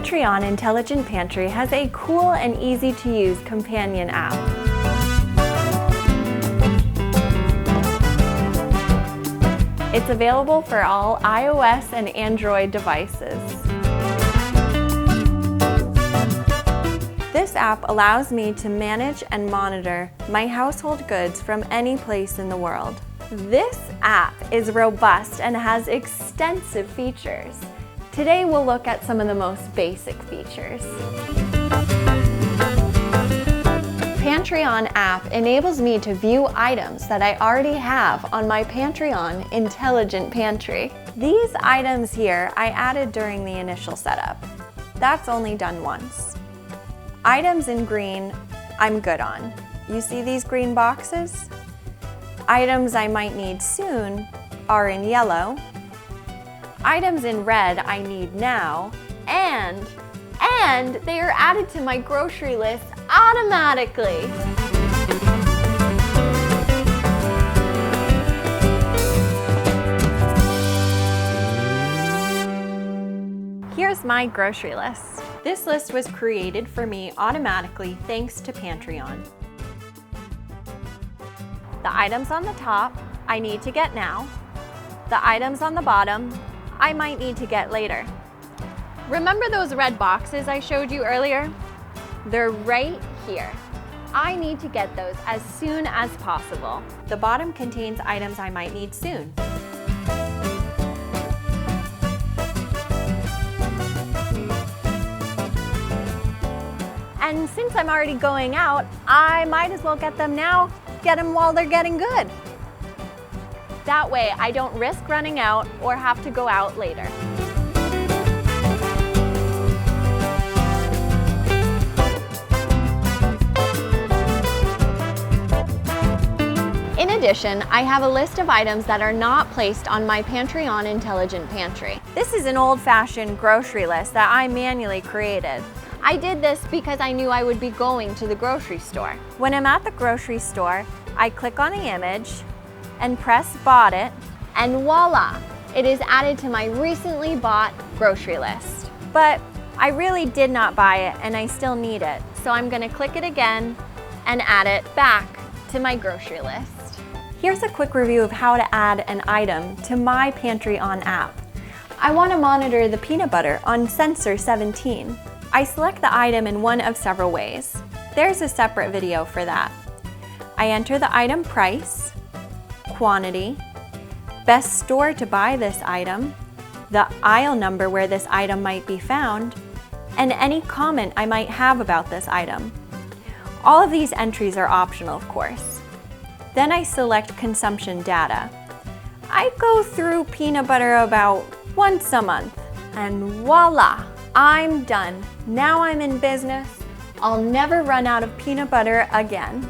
PantryOn Intelligent Pantry has a cool and easy-to-use companion app. It's available for all iOS and Android devices. This app allows me to manage and monitor my household goods from any place in the world. This app is robust and has extensive features. Today we'll look at some of the most basic features. PantryOn app enables me to view items that I already have on my PantryOn Intelligent Pantry. These items here I added during the initial setup. That's only done once. Items in green, I'm good on. You see these green boxes? Items I might need soon are in yellow. Items in red I need now, and they are added to my grocery list automatically. Here's my grocery list. This list was created for me automatically thanks to PantryOn. The items on the top I need to get now. The items on the bottom I might need to get later. Remember those red boxes I showed you earlier? They're right here. I need to get those as soon as possible. The bottom contains items I might need soon. And since I'm already going out, I might as well get them now, get them while they're getting good. That way I don't risk running out or have to go out later. In addition, I have a list of items that are not placed on my PantryOn Intelligent Pantry. This is an old-fashioned grocery list that I manually created. I did this because I knew I would be going to the grocery store. When I'm at the grocery store, I click on the image and press Bought It, and voila! It is added to my recently bought grocery list. But I really did not buy it and I still need it, so I'm gonna click it again and add it back to my grocery list. Here's a quick review of how to add an item to my PantryOn app. I want to monitor the peanut butter on sensor 17. I select the item in one of several ways. There's a separate video for that. I enter the item price, quantity, best store to buy this item, the aisle number where this item might be found, and any comment I might have about this item. All of these entries are optional, of course. Then I select consumption data. I go through peanut butter about once a month, and voila, I'm done. Now I'm in business. I'll never run out of peanut butter again.